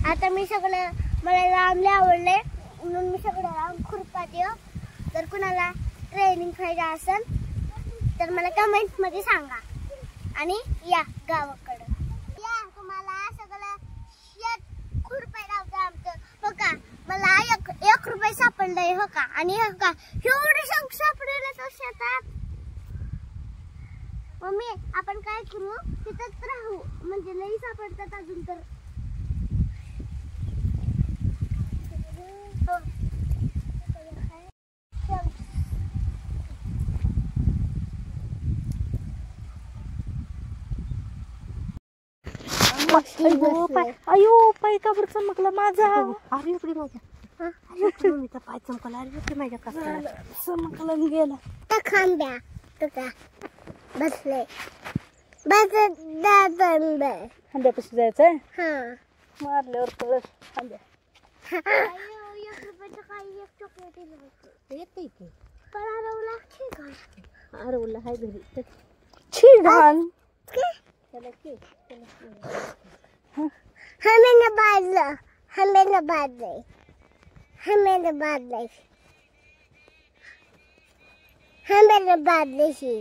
आता मी सगळं मला लांबले आवडले म्हणून मी सगळं लांब खुरपाते. जर कुणाला ट्रेनिंग पाहिजे असेल तर मला कमेंट मध्ये सांगा आणि या गावाकडं या. तुम्हाला सगळं शेत खुरपायला लावतं आमचं. हो का, मला एक रुपये सापडलंय. हो का, आणि हो का एवढं सापडलं तर शेतात. मम्मी आपण काय करू, तिथंच राहू म्हणजे लई सापडतात अजून तर. अयो पाय का बरं चमकला माझा. अरे इकडे माझ्या पाय चमकला. अरे माझ्या कसा चमकला गेला. त्या खांब्या तुका बसले खांद्यापाशी जायचंय. हा मारल्यावर कळस खांद्या. आरवला हाय घरी. छी घाण. हमें बादल हमें बादल हमें बादल हमें बादल ही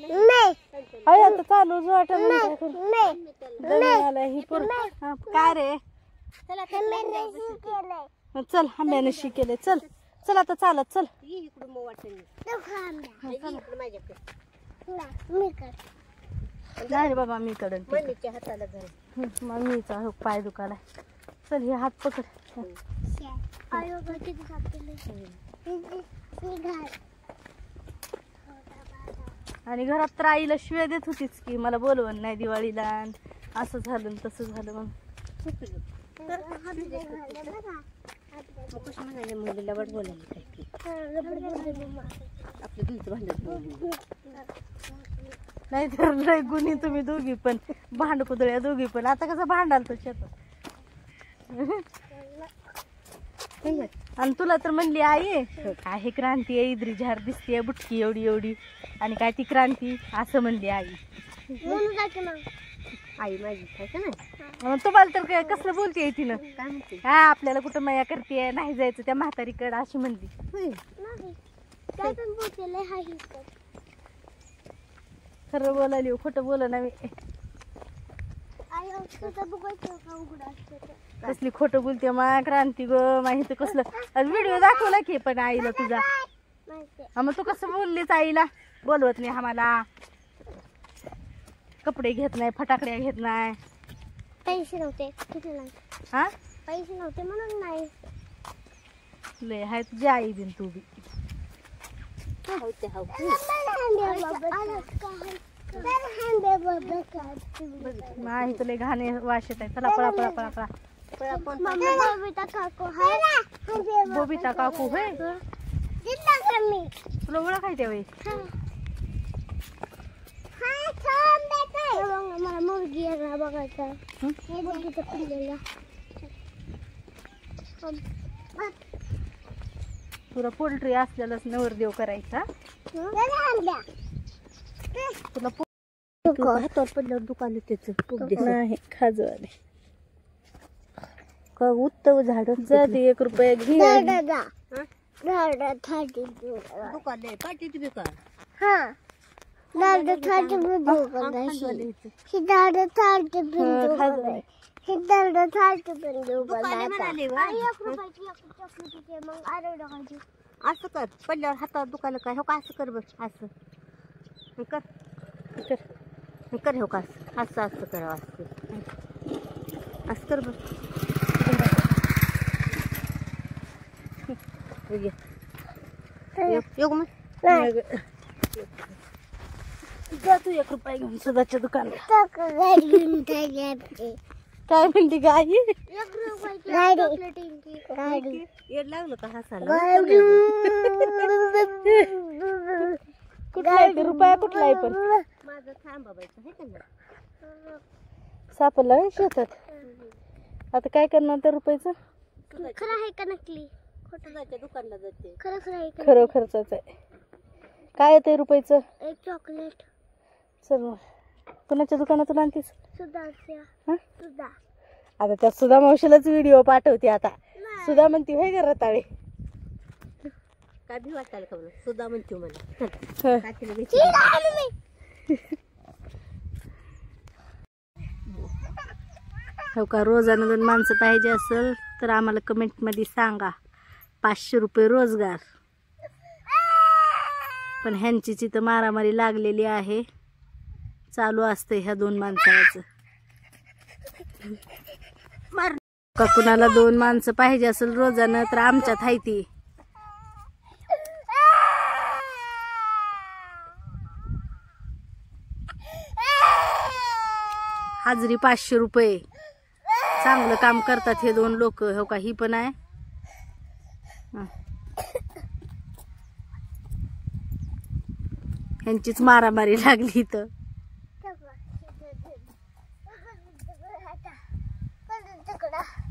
नाही. अय आता चालूच वाटत नाही ही काय रे. चल आंब्याने शिकेले. चल चल आता चालत चल. नाही रे बाबा मी कडन मग मीचा हो पाय दुखाला. चल हे हात पकड. आणि घरात तर आईला शिव्या देत होतीच की मला बोलवण नाही दिवाळीला. असं झालं तसं झालं. मग मुलीला वाट बोलायला नाही तर लय गुन्हे तुम्ही दोघी पण. भांडकुदळ्या दोघी पण. आता कसं भांडाल तो शेतात. आणि तुला तर म्हणली आई काय क्रांती आहे इद्री झार दिसते बुटकी एवढी एवढी आणि काय ती क्रांती असं म्हणली आई. आई माझी मग तुम्हाला तर काय कसलं बोलते तिनं. हा आपल्याला कुठं माया करते नाही जायचं त्या म्हातारीकडे अशी म्हणली. खरं बोलाली खोटं बोल ना मी. कसली खोटं बोलते मा क्रांती ग. माहिती कसलं व्हिडिओ दाखवला की पण आईला तुझा. मग तू कसं बोललीच आईला बोलवत नाही आम्हाला. कपडे घेत नाही फटाकड्या घेत नाही. पैसे नव्हते. हा पैसे नव्हते म्हणून नाही. लय हाय तुझी आई दिन तू बी. नाही तुला घाणे वास येत आहे. चला पळा पळा पळा पळा. बबिता काकू होय तुला ओळखायच्या वेळी. मला मुलगी बघायचं. तुला पोल्ट्री असलेलाच नवरदेव करायचा. तुला हातावर पडल्यावर दुकान त्याच नाही खाजवाले का उत्तव झाड जाते 1 रुपया घे. असं कर पडल्यावर हातावर दुकान काय हो का असं कर बस. असं कर कर हो का असं असं करावं. असं असं कर बस. योग मग जा तू 1 रुपया घेऊन सुधाच्या दुकानात. काय म्हणते गाई. येड लागलं का हसायला. कुठला आहे रुपया कुठला आहे पण माझं थांबायचं आहे का सापडला शेतात. आता काय करणार त्या रुपयाचं. खरं आहे का नकली. खोटं दुकानला जाते. खरं खरं आहे खरं खर्चाच आहे. काय आहे ते रुपयाचं. एक चॉकलेट. चल मग कुणाच्या दुकानातून आणतीस. हं? आता त्या सुधा मावशीलाच व्हिडिओ पाठवते आता. सुधा म्हणते होय ग रताळे. काय भी वाटायला का सुद्धा म्हणतो मला हो का, रोजानं 2 माणसं पाहिजे असेल तर आम्हाला कमेंटमध्ये सांगा. 500 रुपये रोजगार. पण ह्यांची तिथं मारामारी लागलेली आहे, चालू असते ह्या 2 माणसाचं. का कुणाला 2 माणसं पाहिजे असेल रोजानं तर आमच्यात आहे ती. हाजरी 500 रुपये. चांगलं काम करतात हे 2 लोक. हो का, ही पण आहे. ह्यांचीच मारामारी लागली इथं. तिकडं